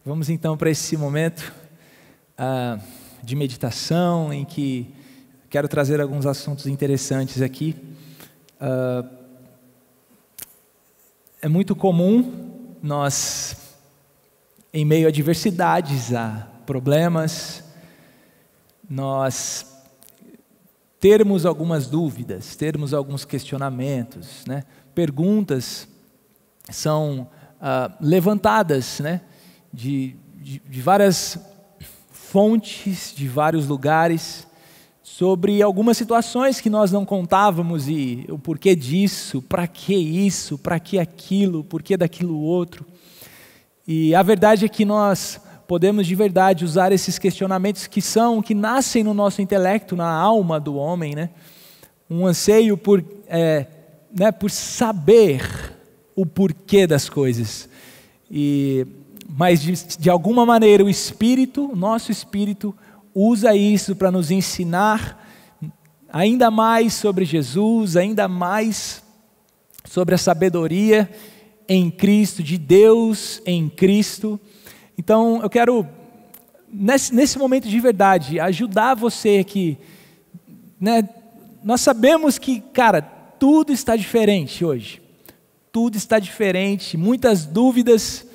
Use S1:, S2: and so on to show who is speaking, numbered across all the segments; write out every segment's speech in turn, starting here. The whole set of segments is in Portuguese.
S1: Vamos então para esse momento de meditação, em que quero trazer alguns assuntos interessantes aqui. É muito comum nós, em meio a adversidades, a problemas, nós termos algumas dúvidas, termos alguns questionamentos, né? Perguntas são levantadas, né? De várias fontes, de vários lugares, sobre algumas situações que nós não contávamos e o porquê disso, para que isso, para que aquilo, porquê daquilo outro. E a verdade é que nós podemos de verdade usar esses questionamentos que nascem no nosso intelecto, na alma do homem, né? Um anseio por saber o porquê das coisas. Mas de alguma maneira o nosso espírito, usa isso para nos ensinar ainda mais sobre Jesus, ainda mais sobre a sabedoria em Cristo, de Deus em Cristo. Então eu quero, nesse momento de verdade, ajudar você aqui, né? Nós sabemos que, cara, tudo está diferente hoje. Tudo está diferente, muitas dúvidas,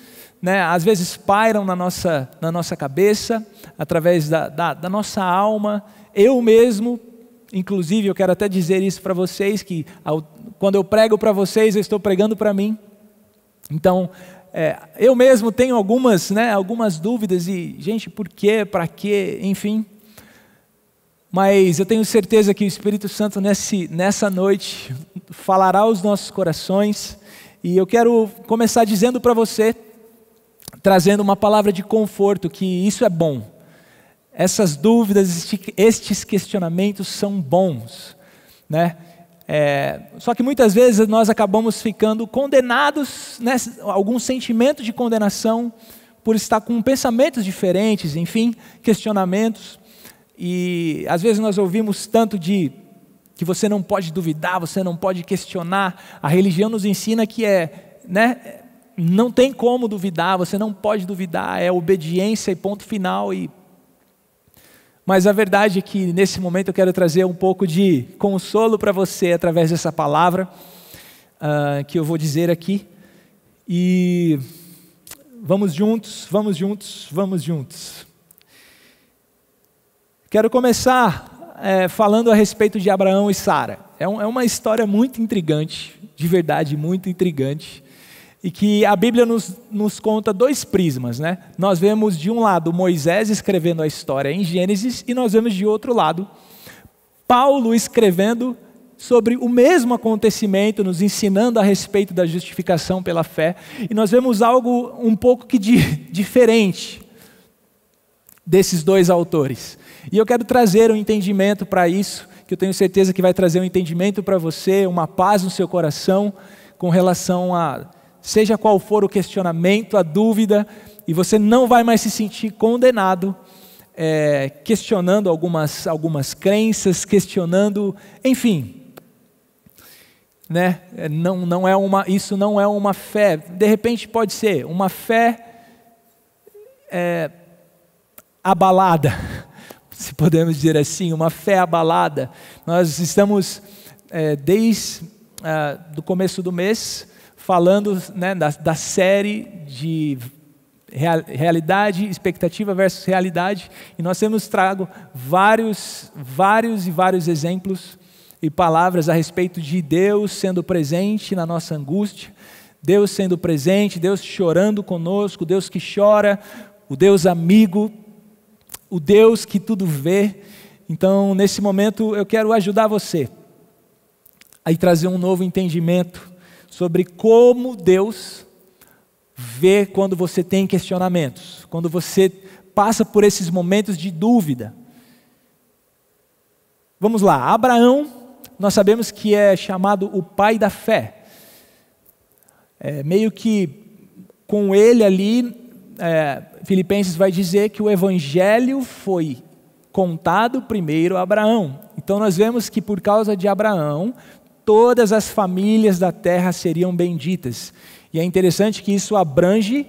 S1: né, às vezes pairam na nossa cabeça, através da nossa alma. Eu mesmo, inclusive, eu quero até dizer isso para vocês, que quando eu prego para vocês, eu estou pregando para mim. Então, eu mesmo tenho algumas dúvidas, e, gente, por quê, para quê, enfim. Mas eu tenho certeza que o Espírito Santo nessa noite falará aos nossos corações, e eu quero começar dizendo para você, trazendo uma palavra de conforto, que isso é bom. Essas dúvidas, estes questionamentos são bons, né? Só que muitas vezes nós acabamos ficando condenados, né? Algum sentimento de condenação, por estar com pensamentos diferentes, enfim, questionamentos. E às vezes nós ouvimos tanto que você não pode duvidar, você não pode questionar. A religião nos ensina que não tem como duvidar, você não pode duvidar, é obediência e ponto final. Mas a verdade é que nesse momento eu quero trazer um pouco de consolo para você através dessa palavra que eu vou dizer aqui. E vamos juntos. Quero começar falando a respeito de Abraão e Sara. É uma história muito intrigante, de verdade, muito intrigante. E que a Bíblia nos conta dois prismas, né? Nós vemos de um lado Moisés escrevendo a história em Gênesis, e nós vemos de outro lado Paulo escrevendo sobre o mesmo acontecimento, nos ensinando a respeito da justificação pela fé. E nós vemos algo um pouco diferente desses dois autores. E eu quero trazer um entendimento para isso, que eu tenho certeza que vai trazer um entendimento para você, uma paz no seu coração, com relação a seja qual for o questionamento, a dúvida, e você não vai mais se sentir condenado, questionando algumas crenças, questionando, enfim, né? Isso não é uma fé. De repente pode ser uma fé abalada, se podemos dizer assim, uma fé abalada. Nós estamos desde do começo do mês falando, né, da série de realidade, expectativa versus realidade, e nós temos trago vários exemplos e palavras a respeito de Deus sendo presente na nossa angústia, Deus sendo presente, Deus chorando conosco, Deus que chora, o Deus amigo, o Deus que tudo vê. Então, nesse momento, eu quero ajudar você a trazer um novo entendimento sobre como Deus vê quando você tem questionamentos, quando você passa por esses momentos de dúvida. Vamos lá, Abraão, nós sabemos que é chamado o pai da fé. Meio que com ele ali, Filipenses vai dizer que o evangelho foi contado primeiro a Abraão. Então nós vemos que por causa de Abraão, todas as famílias da terra seriam benditas. E é interessante que isso abrange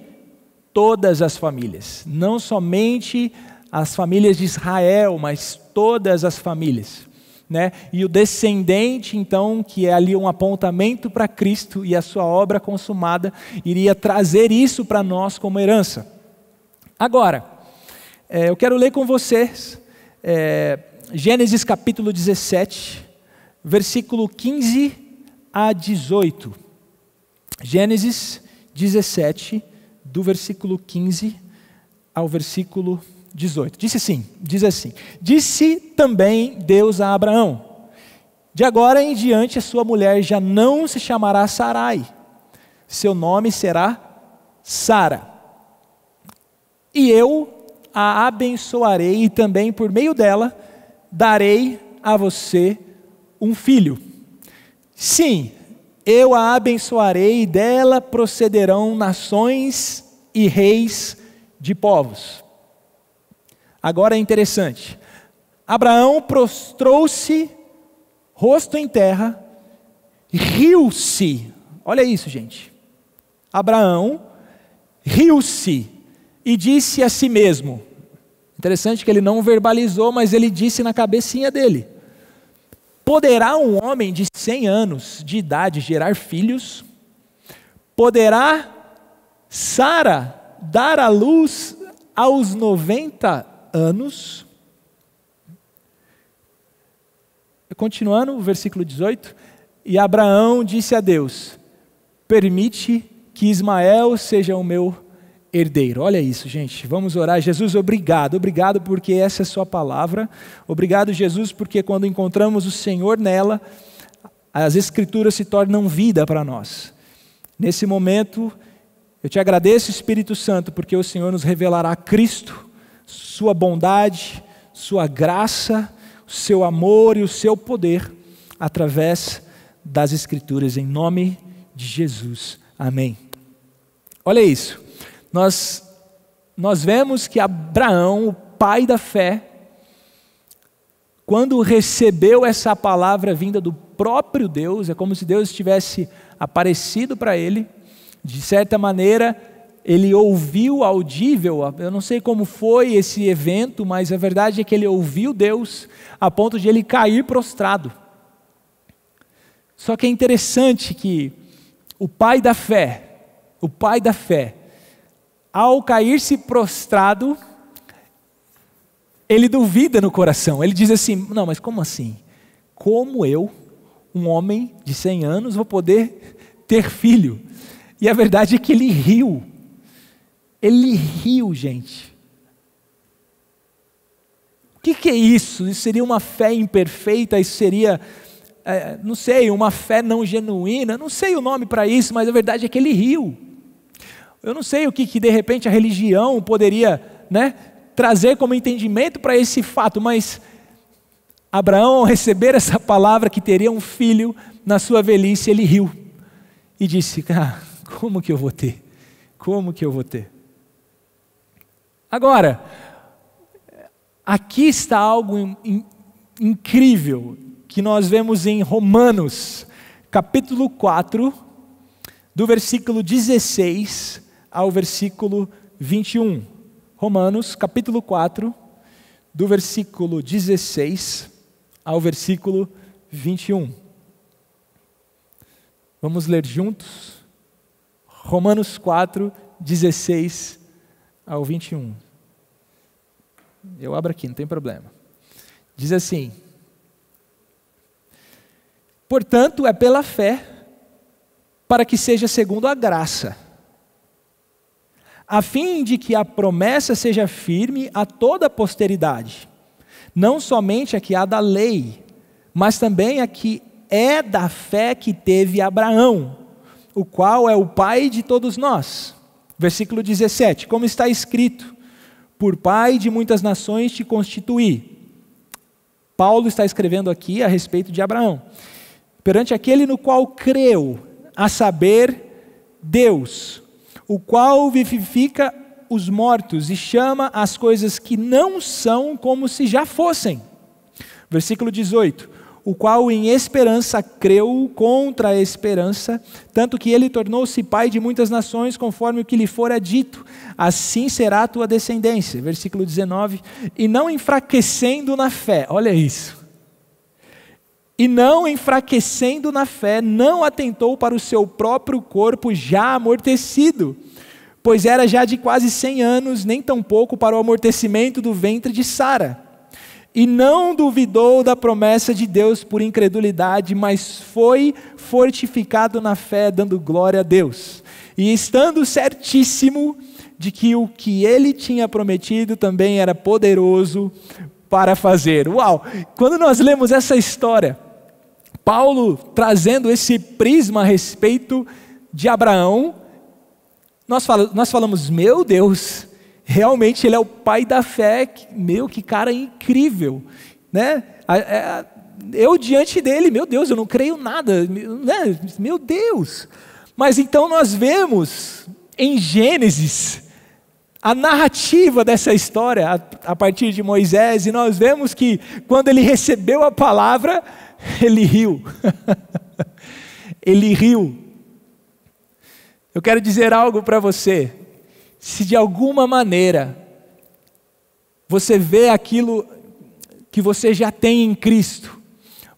S1: todas as famílias, não somente as famílias de Israel, mas todas as famílias, né? E o descendente, então, que é ali um apontamento para Cristo e a sua obra consumada, iria trazer isso para nós como herança. Agora, eu quero ler com vocês Gênesis capítulo 17, versículo 15 a 18. Gênesis 17, do versículo 15 ao versículo 18. Diz assim: Disse também Deus a Abraão: de agora em diante a sua mulher já não se chamará Sarai, seu nome será Sara. E eu a abençoarei e também por meio dela darei a você um filho. Sim, eu a abençoarei e dela procederão nações e reis de povos. Agora é interessante. Abraão prostrou-se, rosto em terra, riu-se. Olha isso, gente. Abraão riu-se e disse a si mesmo. Interessante que ele não verbalizou, mas ele disse na cabecinha dele: poderá um homem de 100 anos de idade gerar filhos? Poderá Sara dar à luz aos 90 anos? Continuando, o versículo 18. E Abraão disse a Deus: permite que Ismael seja o meu herdeiro. Olha isso, gente, vamos orar. Jesus, obrigado porque essa é a sua palavra. Obrigado, Jesus, porque quando encontramos o Senhor nela, as Escrituras se tornam vida para nós. Nesse momento, eu te agradeço, Espírito Santo, porque o Senhor nos revelará Cristo, sua bondade, sua graça, o seu amor e o seu poder, através das Escrituras, em nome de Jesus. Amém. Olha isso. Nós vemos que Abraão, o pai da fé, quando recebeu essa palavra vinda do próprio Deus, é como se Deus tivesse aparecido para ele, de certa maneira, ele ouviu audível, eu não sei como foi esse evento, mas a verdade é que ele ouviu Deus a ponto de ele cair prostrado. Só que é interessante que o pai da fé, ao cair-se prostrado, ele duvida no coração. Ele diz assim: não, mas como assim? Como eu, um homem de 100 anos, vou poder ter filho? E a verdade é que ele riu. Ele riu, gente. O que é isso? Isso seria uma fé imperfeita? Isso seria, não sei, uma fé não genuína? Não sei o nome para isso, mas a verdade é que ele riu. Eu não sei o que de repente a religião poderia, trazer como entendimento para esse fato, mas Abraão, ao receber essa palavra que teria um filho na sua velhice, ele riu e disse: como que eu vou ter? Como que eu vou ter? Agora, aqui está algo incrível que nós vemos em Romanos, capítulo 4, do versículo 16 ao versículo 21. Romanos, capítulo 4, do versículo 16 ao versículo 21. Vamos ler juntos? Romanos 4, 16 ao 21. Eu abro aqui, não tem problema. Diz assim: portanto, é pela fé, para que seja segundo a graça, a fim de que a promessa seja firme a toda a posteridade, não somente a que há da lei, mas também a que é da fé que teve Abraão, o qual é o pai de todos nós. Versículo 17, como está escrito: por pai de muitas nações te constituí. Paulo está escrevendo aqui a respeito de Abraão. Perante aquele no qual creu, a saber, Deus, o qual vivifica os mortos e chama as coisas que não são como se já fossem. Versículo 18, o qual em esperança creu contra a esperança, tanto que ele tornou-se pai de muitas nações, conforme o que lhe fora dito, assim será a tua descendência. Versículo 19, e não enfraquecendo na fé, olha isso, e não enfraquecendo na fé, não atentou para o seu próprio corpo já amortecido, pois era já de quase 100 anos, nem tampouco para o amortecimento do ventre de Sara. E não duvidou da promessa de Deus por incredulidade, mas foi fortificado na fé, dando glória a Deus. E estando certíssimo de que o que ele tinha prometido também era poderoso para fazer. Uau! Quando nós lemos essa história, Paulo trazendo esse prisma a respeito de Abraão, nós falamos, meu Deus, realmente ele é o pai da fé, meu, que cara incrível, né? Eu diante dele, meu Deus, eu não creio nada, né? Meu Deus. Mas então nós vemos em Gênesis a narrativa dessa história a partir de Moisés, e nós vemos que quando ele recebeu a palavra, ele riu. Ele riu. Eu quero dizer algo para você. Se de alguma maneira você vê aquilo que você já tem em Cristo,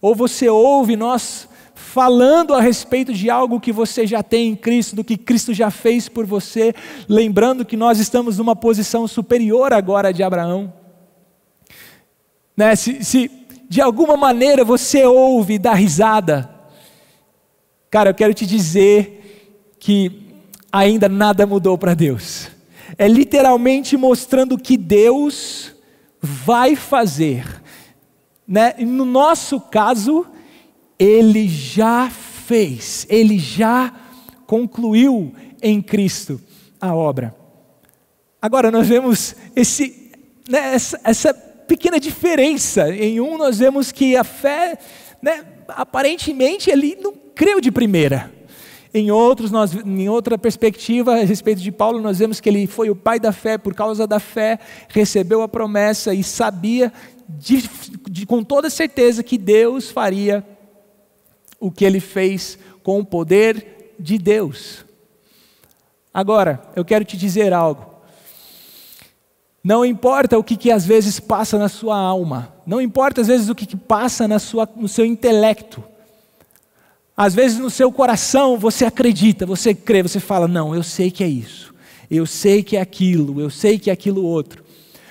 S1: ou você ouve nós falando a respeito de algo que você já tem em Cristo, do que Cristo já fez por você, lembrando que nós estamos numa posição superior agora de Abraão, né? Se de alguma maneira você ouve e dá risada, cara, eu quero te dizer que ainda nada mudou para Deus. É literalmente mostrando o que Deus vai fazer, né? E no nosso caso, Ele já fez, Ele já concluiu em Cristo a obra. Agora nós vemos essa pequena diferença. Em um nós vemos que a fé, né, aparentemente ele não creu de primeira. Em outra perspectiva, a respeito de Paulo, nós vemos que ele foi o pai da fé, por causa da fé, recebeu a promessa e sabia com toda certeza que Deus faria o que ele fez com o poder de Deus. Agora, eu quero te dizer algo. Não importa o que às vezes passa na sua alma, não importa às vezes o que passa no seu intelecto. Às vezes no seu coração você acredita, você crê, você fala, não, eu sei que é isso, eu sei que é aquilo, eu sei que é aquilo outro.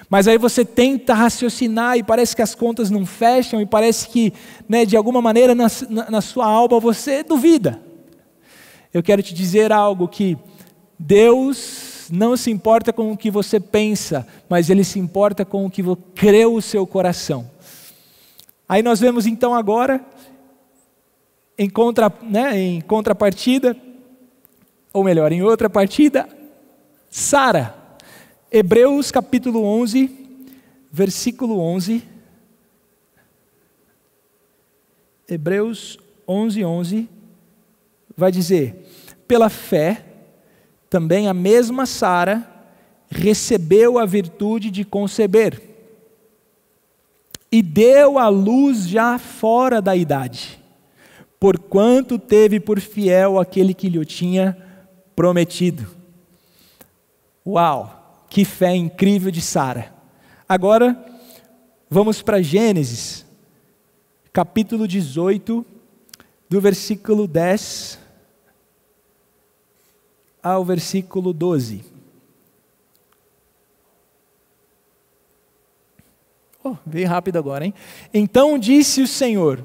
S1: Mas aí você tenta raciocinar e parece que as contas não fecham e parece que, né, de alguma maneira na sua alma você duvida. Eu quero te dizer algo, que Deus não se importa com o que você pensa, mas Ele se importa com o que crê o seu coração. Aí nós vemos então agora, em contrapartida, ou melhor, em outra partida, Sara. Hebreus capítulo 11, versículo 11. Hebreus 11, vai dizer: pela fé, também a mesma Sara recebeu a virtude de conceber, e deu à luz já fora da idade, porquanto teve por fiel aquele que lhe tinha prometido. Uau! Que fé incrível de Sara. Agora, vamos para Gênesis, capítulo 18, do versículo 10 ao versículo 12. Veio rápido agora, hein? Então disse o Senhor: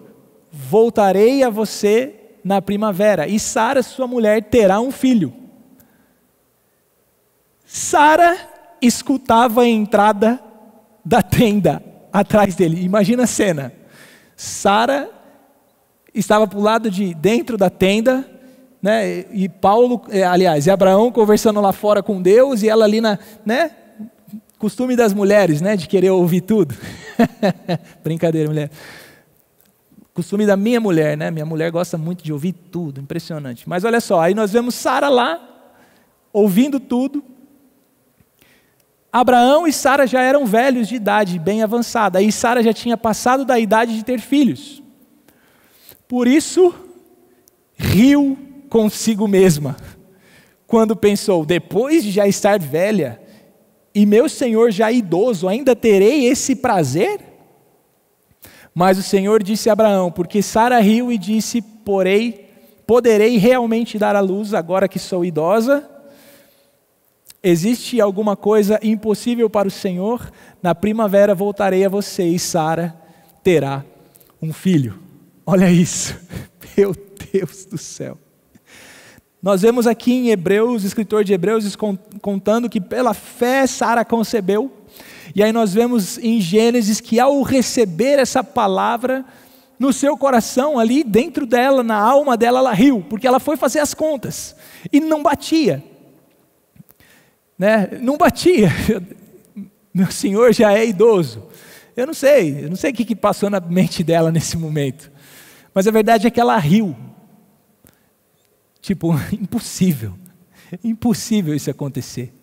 S1: voltarei a você na primavera, e Sara, sua mulher, terá um filho. Sara escutava a entrada da tenda atrás dele. Imagina a cena. Sara estava para o lado de dentro da tenda, né? E Abraão conversando lá fora com Deus, e ela ali né? Costume das mulheres, né? De querer ouvir tudo. Brincadeira, mulher. Costume da minha mulher, né? Minha mulher gosta muito de ouvir tudo, impressionante. Mas olha só, aí nós vemos Sara lá, ouvindo tudo. Abraão e Sara já eram velhos de idade, bem avançada. Aí Sara já tinha passado da idade de ter filhos. Por isso, riu consigo mesma, quando pensou: depois de já estar velha, e meu senhor já idoso, ainda terei esse prazer? Mas o Senhor disse a Abraão: porque Sara riu e disse: poderei realmente dar à luz agora que sou idosa? Existe alguma coisa impossível para o Senhor? Na primavera voltarei a você e Sara terá um filho. Olha isso, meu Deus do céu. Nós vemos aqui em Hebreus, o escritor de Hebreus contando que pela fé Sara concebeu. E aí nós vemos em Gênesis que ao receber essa palavra, no seu coração, ali dentro dela, na alma dela, ela riu, porque ela foi fazer as contas e não batia. Não batia. Meu senhor já é idoso. Eu não sei o que passou na mente dela nesse momento. Mas a verdade é que ela riu. Tipo, impossível isso acontecer.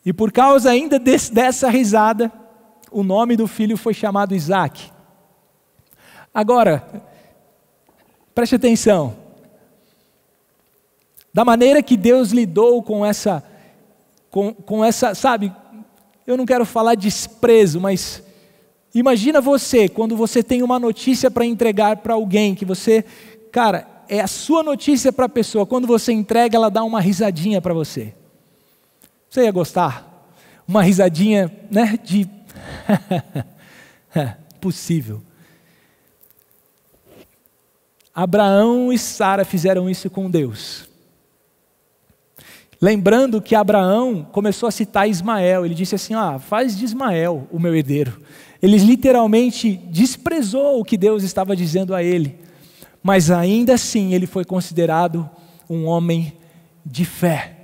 S1: E por causa ainda dessa risada, o nome do filho foi chamado Isaac. Agora, preste atenção. Da maneira que Deus lidou com essa, sabe, eu não quero falar desprezo, mas imagina você, quando você tem uma notícia para entregar para alguém, que você, cara, é a sua notícia para a pessoa, quando você entrega, ela dá uma risadinha para você. Você ia gostar? Uma risadinha, de... Possível. Abraão e Sara fizeram isso com Deus. Lembrando que Abraão começou a citar Ismael, ele disse assim: faz de Ismael o meu herdeiro. Ele literalmente desprezou o que Deus estava dizendo a ele, mas ainda assim ele foi considerado um homem de fé.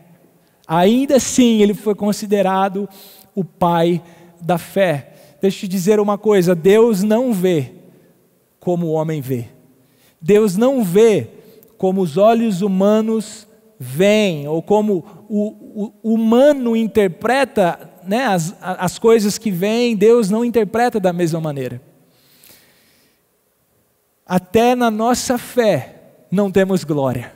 S1: Ainda assim ele foi considerado o pai da fé. Deixa eu te dizer uma coisa, Deus não vê como o homem vê. Deus não vê como os olhos humanos veem, ou como o humano interpreta, as coisas que vêm. Deus não interpreta da mesma maneira. Até na nossa fé não temos glória.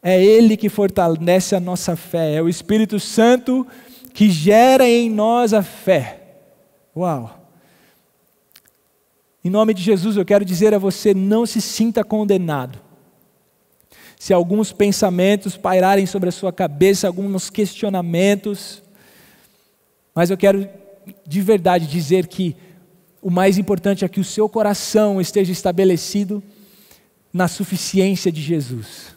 S1: É Ele que fortalece a nossa fé, é o Espírito Santo que gera em nós a fé. Uau! Em nome de Jesus eu quero dizer a você, não se sinta condenado. Se alguns pensamentos pairarem sobre a sua cabeça, alguns questionamentos, mas eu quero de verdade dizer que o mais importante é que o seu coração esteja estabelecido na suficiência de Jesus.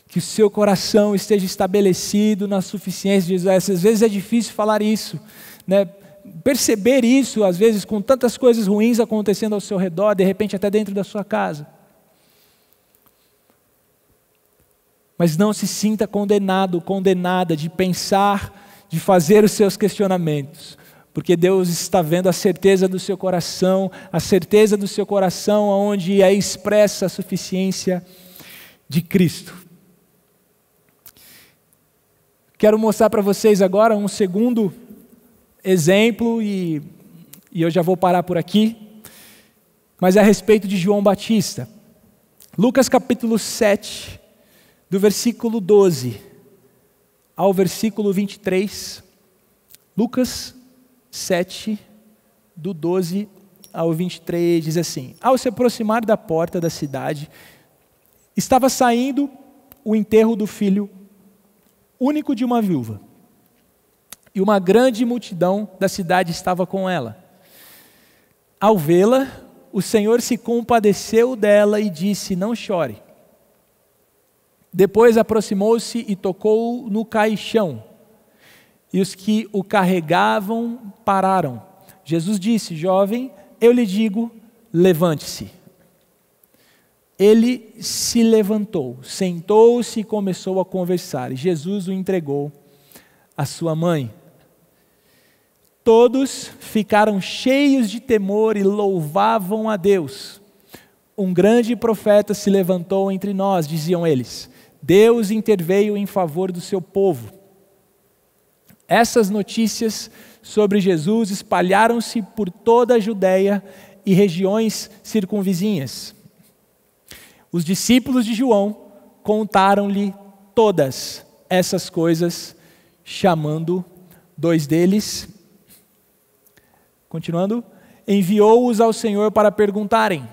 S1: Que o seu coração esteja estabelecido na suficiência de Jesus. Às vezes é difícil falar isso, perceber isso, às vezes com tantas coisas ruins acontecendo ao seu redor, de repente até dentro da sua casa. Mas não se sinta condenado, condenada de pensar, de fazer os seus questionamentos, porque Deus está vendo a certeza do seu coração, onde é expressa a suficiência de Cristo. Quero mostrar para vocês agora um segundo exemplo, e eu já vou parar por aqui, mas é a respeito de João Batista. Lucas capítulo 7, do versículo 12 ao versículo 23, Lucas 7, do 12 ao 23, diz assim: ao se aproximar da porta da cidade, estava saindo o enterro do filho único de uma viúva, e uma grande multidão da cidade estava com ela. Ao vê-la, o Senhor se compadeceu dela e disse: não chore. Depois aproximou-se e tocou no caixão, e os que o carregavam pararam. Jesus disse: jovem, eu lhe digo, levante-se. Ele se levantou, sentou-se e começou a conversar. E Jesus o entregou à sua mãe. Todos ficaram cheios de temor e louvavam a Deus. Um grande profeta se levantou entre nós, diziam eles. Deus interveio em favor do seu povo. Essas notícias sobre Jesus espalharam-se por toda a Judéia e regiões circunvizinhas. Os discípulos de João contaram-lhe todas essas coisas, chamando 2 deles, continuando, enviou-os ao Senhor para perguntarem: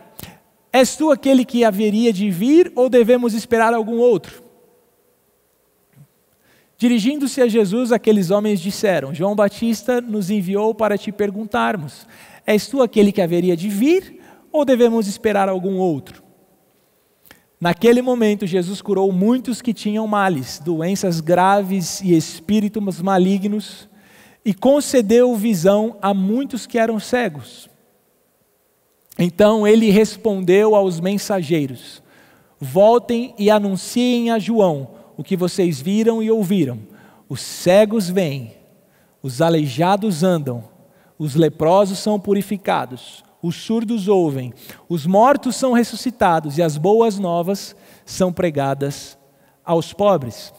S1: és tu aquele que haveria de vir ou devemos esperar algum outro? Dirigindo-se a Jesus, aqueles homens disseram: João Batista nos enviou para te perguntarmos: és tu aquele que haveria de vir ou devemos esperar algum outro? Naquele momento, Jesus curou muitos que tinham males, doenças graves e espíritos malignos, e concedeu visão a muitos que eram cegos. Então ele respondeu aos mensageiros: voltem e anunciem a João o que vocês viram e ouviram. Os cegos veem, os aleijados andam, os leprosos são purificados, os surdos ouvem, os mortos são ressuscitados e as boas novas são pregadas aos pobres.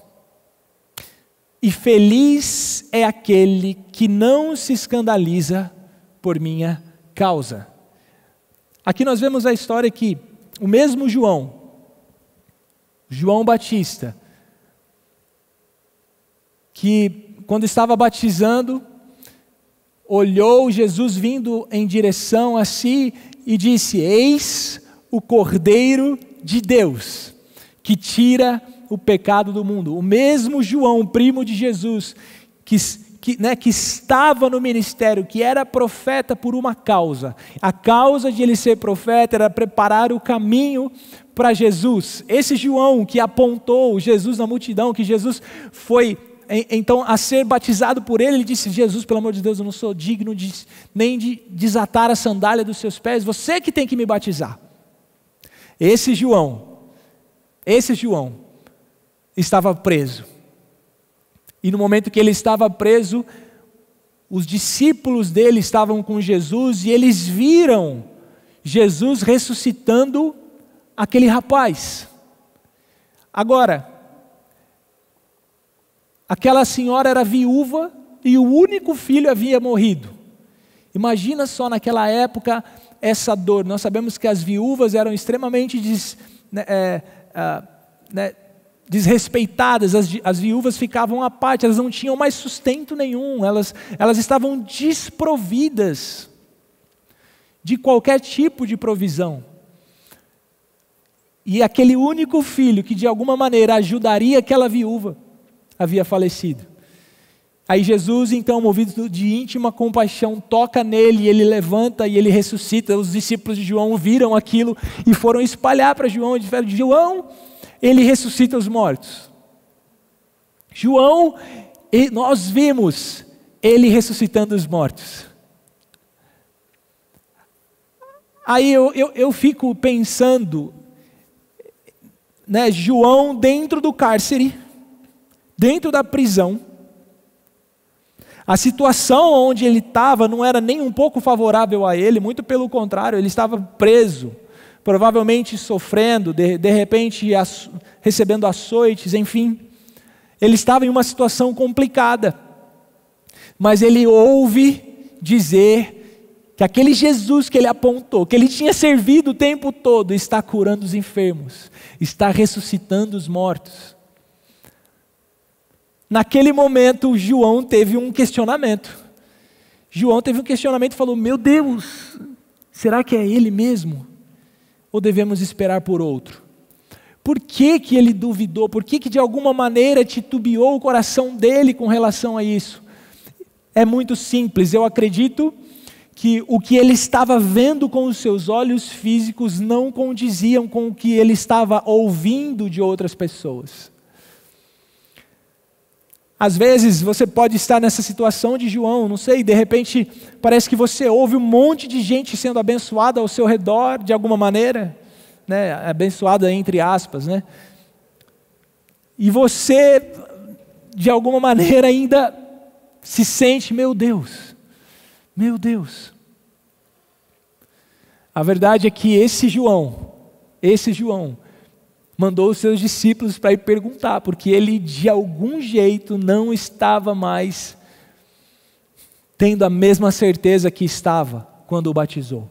S1: E feliz é aquele que não se escandaliza por minha causa. Aqui nós vemos a história que o mesmo João Batista, que quando estava batizando, olhou Jesus vindo em direção a si e disse: eis o Cordeiro de Deus, que tira o pecado do mundo. O mesmo João, primo de Jesus, que estava no ministério, que era profeta por uma causa. A causa de ele ser profeta era preparar o caminho para Jesus. Esse João que apontou Jesus na multidão, que Jesus foi então a ser batizado por ele disse: Jesus, pelo amor de Deus, eu não sou digno nem de desatar a sandália dos seus pés, você que tem que me batizar. Esse João estava preso. E no momento que ele estava preso, os discípulos dele estavam com Jesus e eles viram Jesus ressuscitando aquele rapaz. Agora, aquela senhora era viúva e o único filho havia morrido. Imagina só naquela época essa dor. Nós sabemos que as viúvas eram extremamente desrespeitadas, as viúvas ficavam à parte, elas não tinham mais sustento nenhum, elas estavam desprovidas de qualquer tipo de provisão. E aquele único filho que de alguma maneira ajudaria aquela viúva, havia falecido. Aí Jesus, então, movido de íntima compaixão, toca nele, ele levanta e ele ressuscita. Os discípulos de João viram aquilo e foram espalhar para João, e disseram: João, ele ressuscita os mortos. João, nós vimos ele ressuscitando os mortos. Aí eu fico pensando, João dentro do cárcere, dentro da prisão, a situação onde ele estava não era nem um pouco favorável a ele, muito pelo contrário, ele estava preso, provavelmente sofrendo, de repente recebendo açoites, enfim. Ele estava em uma situação complicada, mas ele ouve dizer que aquele Jesus que ele apontou, que ele tinha servido o tempo todo, está curando os enfermos, está ressuscitando os mortos. Naquele momento, João teve um questionamento. E falou: meu Deus, será que é ele mesmo? Ou devemos esperar por outro? Por que que ele duvidou? Por que que de alguma maneira titubeou o coração dele com relação a isso? É muito simples. Eu acredito que o que ele estava vendo com os seus olhos físicos não condiziam com o que ele estava ouvindo de outras pessoas. Às vezes você pode estar nessa situação de João, não sei, de repente parece que você ouve um monte de gente sendo abençoada ao seu redor de alguma maneira, abençoada entre aspas, e você de alguma maneira ainda se sente: meu Deus. A verdade é que esse João mandou os seus discípulos para ir perguntar, porque ele de algum jeito não estava mais tendo a mesma certeza que estava quando o batizou.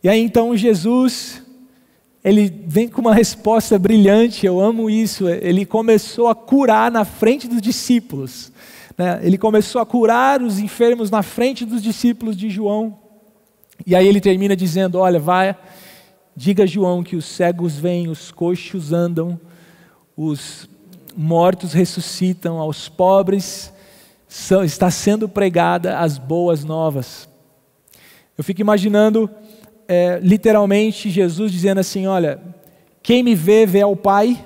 S1: E aí então Jesus, ele vem com uma resposta brilhante, eu amo isso. Ele começou a curar na frente dos discípulos, né? Ele começou a curar os enfermos na frente dos discípulos de João. E aí ele termina dizendo, olha, vai, diga a João que os cegos vêm, os coxos andam, os mortos ressuscitam, aos pobres está sendo pregada as boas novas. Eu fico imaginando literalmente Jesus dizendo assim, olha, quem me vê, vê ao Pai,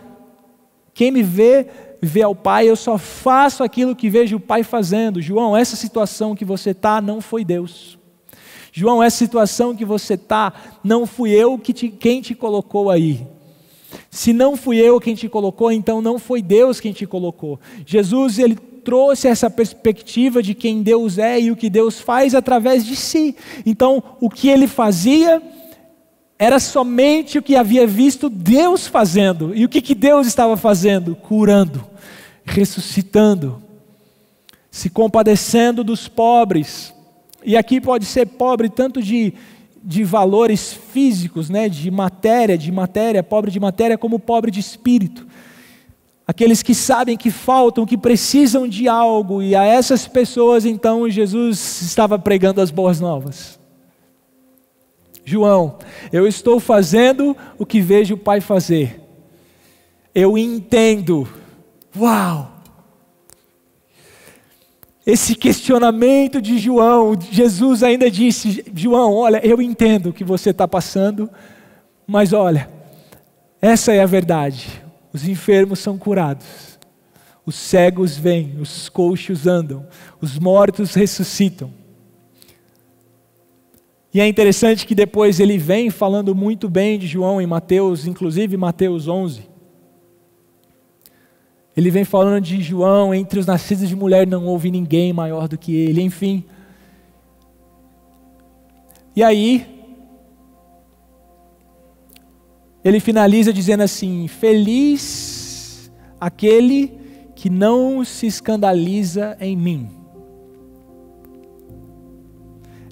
S1: quem me vê, vê ao Pai, eu só faço aquilo que vejo o Pai fazendo. João, essa situação que você está não foi Deus. João, essa situação que você está, não fui eu quem te colocou aí. Se não fui eu quem te colocou, então não foi Deus quem te colocou. Jesus, ele trouxe essa perspectiva de quem Deus é e o que Deus faz através de si. Então, o que ele fazia era somente o que havia visto Deus fazendo. E o que Deus estava fazendo? Curando, ressuscitando, se compadecendo dos pobres. E aqui pode ser pobre tanto de valores físicos, né? de matéria, pobre de matéria, como pobre de espírito. Aqueles que sabem que faltam, que precisam de algo, e a essas pessoas então Jesus estava pregando as boas novas. João, eu estou fazendo o que vejo o Pai fazer. Eu entendo. Uau! Esse questionamento de João, Jesus ainda disse, João, olha, eu entendo o que você está passando, mas olha, essa é a verdade. Os enfermos são curados, os cegos vêm, os coxos andam, os mortos ressuscitam. E é interessante que depois ele vem falando muito bem de João em Mateus, inclusive Mateus 11. Ele vem falando de João, entre os nascidos de mulher não houve ninguém maior do que ele, enfim. E aí, ele finaliza dizendo assim, feliz aquele que não se escandaliza em mim.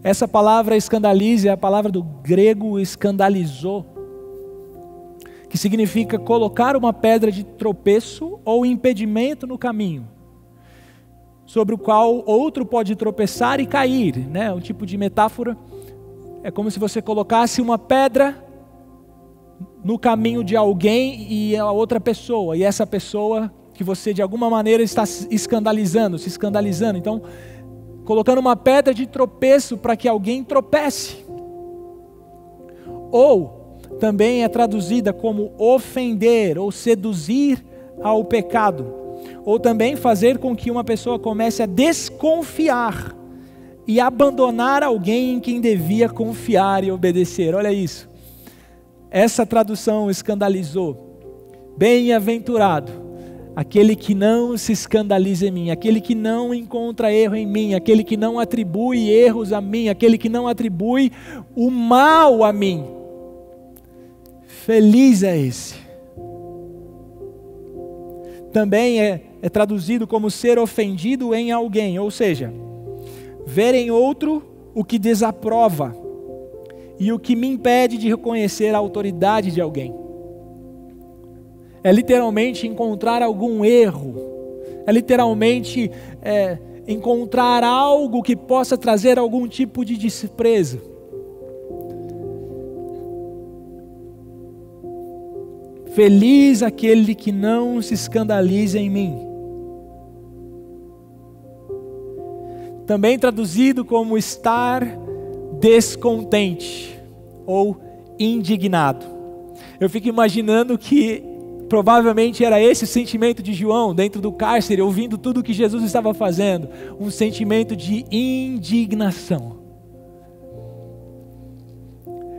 S1: Essa palavra escandaliza é a palavra do grego escandalizou, que significa colocar uma pedra de tropeço ou impedimento no caminho, sobre o qual outro pode tropeçar e cair, né? Um tipo de metáfora, é como se você colocasse uma pedra no caminho de alguém e a outra pessoa, e essa pessoa que você de alguma maneira está se escandalizando, então colocando uma pedra de tropeço para que alguém tropece. Ou também é traduzida como ofender ou seduzir ao pecado, ou também fazer com que uma pessoa comece a desconfiar e abandonar alguém em quem devia confiar e obedecer. Olha isso, essa tradução escandalizou. Bem-aventurado aquele que não se escandaliza em mim, aquele que não encontra erro em mim, aquele que não atribui erros a mim, aquele que não atribui o mal a mim. Feliz é esse. Também é traduzido como ser ofendido em alguém, ou seja, ver em outro o que desaprova e o que me impede de reconhecer a autoridade de alguém. É literalmente encontrar algum erro, é literalmente encontrar algo que possa trazer algum tipo de desprezo. Feliz aquele que não se escandaliza em mim. Também traduzido como estar descontente ou indignado. Eu fico imaginando que provavelmente era esse o sentimento de João dentro do cárcere, ouvindo tudo o que Jesus estava fazendo, um sentimento de indignação.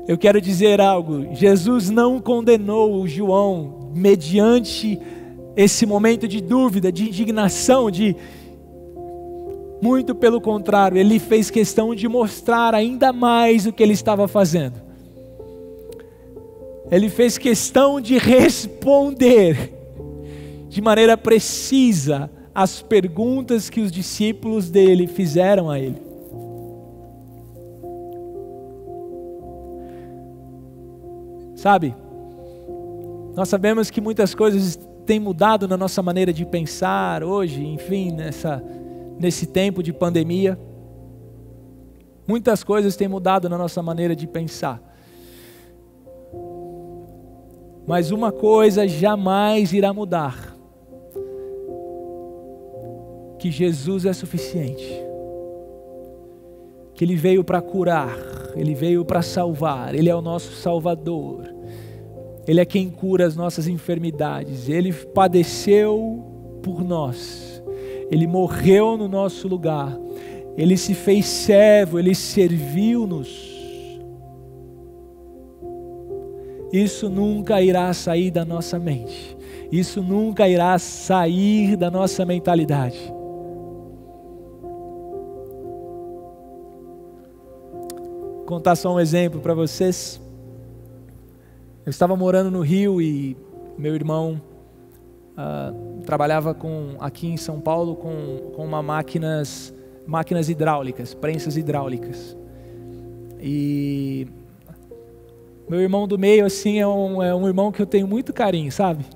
S1: Eu quero dizer algo, Jesus não condenou João mediante esse momento de dúvida, de indignação, muito pelo contrário, ele fez questão de mostrar ainda mais o que ele estava fazendo. Ele fez questão de responder de maneira precisa as perguntas que os discípulos dele fizeram a ele. Sabe? Nós sabemos que muitas coisas têm mudado na nossa maneira de pensar hoje, enfim, nesse tempo de pandemia. Muitas coisas têm mudado na nossa maneira de pensar. Mas uma coisa jamais irá mudar: que Jesus é suficiente. Que Ele veio para curar, Ele veio para salvar, Ele é o nosso Salvador. Ele é quem cura as nossas enfermidades. Ele padeceu por nós. Ele morreu no nosso lugar. Ele se fez servo, Ele serviu-nos. Isso nunca irá sair da nossa mente. Isso nunca irá sair da nossa mentalidade. Vou contar só um exemplo para vocês. Eu estava morando no Rio e meu irmão trabalhava aqui em São Paulo com máquinas hidráulicas, prensas hidráulicas. E meu irmão do meio, assim, é um irmão que eu tenho muito carinho, sabe?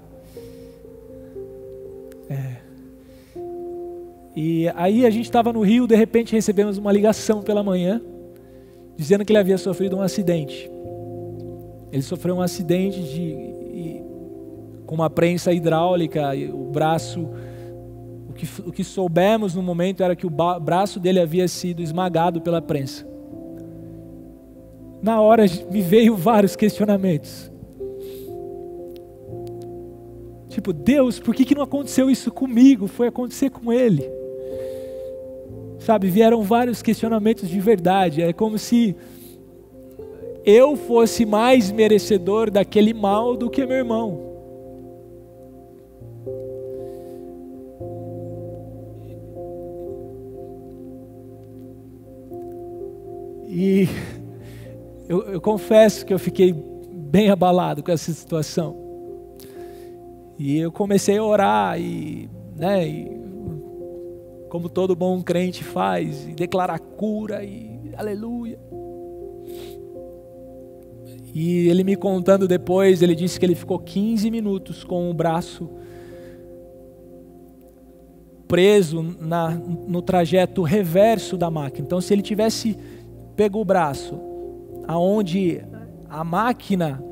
S1: E aí a gente estava no Rio, de repente recebemos uma ligação pela manhã, dizendo que ele havia sofrido um acidente. Ele sofreu um acidente com uma prensa hidráulica, e o braço, o que soubemos no momento era que o braço dele havia sido esmagado pela prensa. Na hora me veio vários questionamentos. Tipo, Deus, por que não aconteceu isso comigo? Foi acontecer com ele. Sabe, vieram vários questionamentos de verdade. É como se eu fosse mais merecedor daquele mal do que meu irmão. E eu confesso que eu fiquei bem abalado com essa situação. E eu comecei a orar e como todo bom crente faz, e declarar cura e aleluia. E ele me contando depois, ele disse que ele ficou 15 minutos com o braço preso no trajeto reverso da máquina. Então, se ele tivesse pego o braço aonde a máquina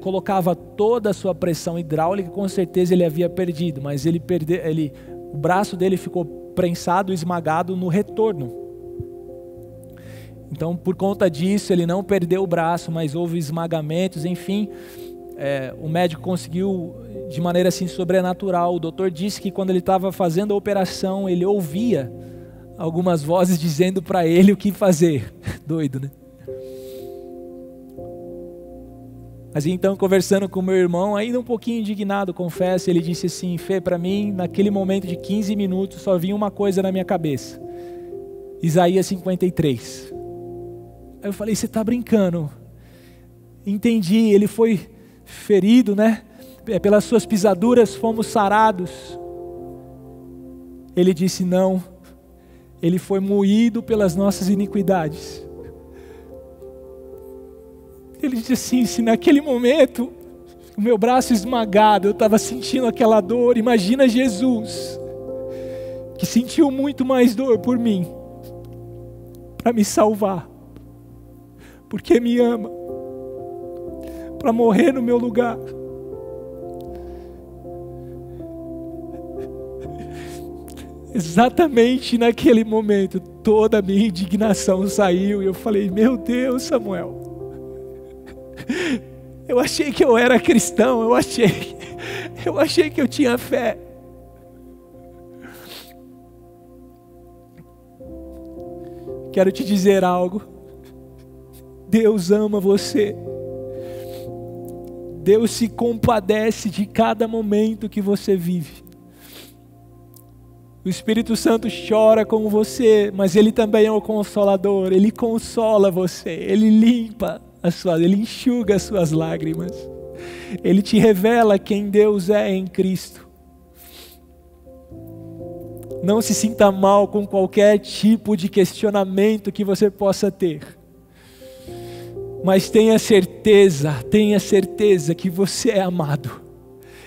S1: colocava toda a sua pressão hidráulica, com certeza ele havia perdido, mas o braço dele ficou prensado, esmagado no retorno. Então, por conta disso, ele não perdeu o braço, mas houve esmagamentos, enfim. O médico conseguiu, de maneira assim sobrenatural. O doutor disse que quando ele estava fazendo a operação, ele ouvia algumas vozes dizendo para ele o que fazer. Doido, né? Mas então, conversando com meu irmão, ainda um pouquinho indignado, confesso, ele disse assim: Fê, para mim, naquele momento de 15 minutos, só vinha uma coisa na minha cabeça. Isaías 53. Aí eu falei: você está brincando? Entendi, ele foi ferido, né? Pelas suas pisaduras fomos sarados. Ele disse: não, ele foi moído pelas nossas iniquidades. Ele disse assim: se naquele momento o meu braço esmagado, eu estava sentindo aquela dor, imagina Jesus, que sentiu muito mais dor por mim, para me salvar, porque me ama, para morrer no meu lugar. Exatamente naquele momento, toda a minha indignação saiu e eu falei: meu Deus, Samuel, eu achei que eu era cristão, eu achei que eu tinha fé. Quero te dizer algo. Deus ama você. Deus se compadece de cada momento que você vive. O Espírito Santo chora com você, mas Ele também é o Consolador. Ele consola você, Ele limpa Ele enxuga as suas lágrimas. Ele te revela quem Deus é em Cristo. Não se sinta mal com qualquer tipo de questionamento que você possa ter. Mas tenha certeza que você é amado.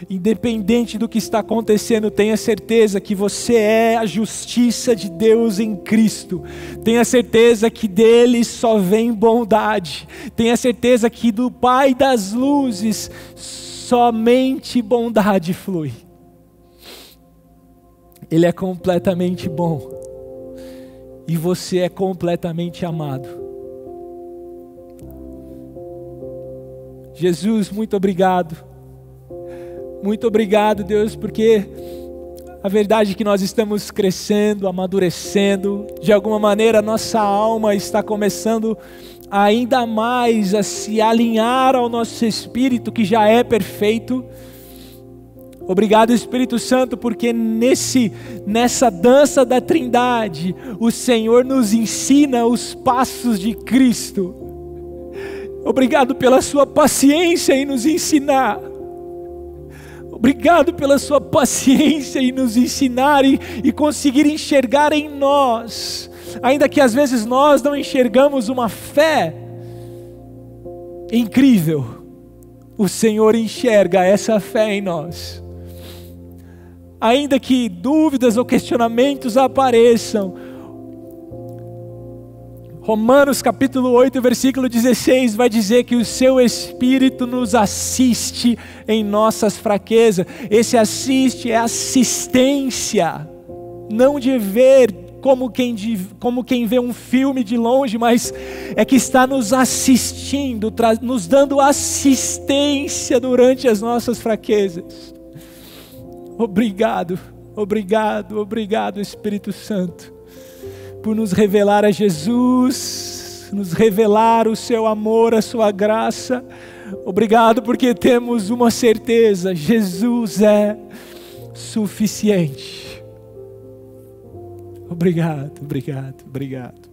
S1: Independente do que está acontecendo, tenha certeza que você é a justiça de Deus em Cristo. Tenha certeza que dele só vem bondade. Tenha certeza que do Pai das luzes somente bondade flui. Ele é completamente bom. E você é completamente amado. Jesus, muito obrigado. Muito obrigado, Deus, porque a verdade é que nós estamos crescendo, amadurecendo. De alguma maneira, nossa alma está começando ainda mais a se alinhar ao nosso espírito, que já é perfeito. Obrigado, Espírito Santo, porque nessa dança da Trindade, o Senhor nos ensina os passos de Cristo. Obrigado pela sua paciência em nos ensinar. Obrigado pela sua paciência em nos ensinar e conseguir enxergar em nós, ainda que às vezes nós não enxergamos uma fé incrível, o Senhor enxerga essa fé em nós. Ainda que dúvidas ou questionamentos apareçam, Romanos capítulo 8, versículo 16 vai dizer que o seu Espírito nos assiste em nossas fraquezas. Esse assiste é assistência, não de ver como quem vê um filme de longe, mas é que está nos assistindo, nos dando assistência durante as nossas fraquezas. Obrigado, obrigado, obrigado, Espírito Santo, por nos revelar a Jesus, nos revelar o seu amor, a sua graça. Obrigado porque temos uma certeza: Jesus é suficiente. Obrigado, obrigado, obrigado.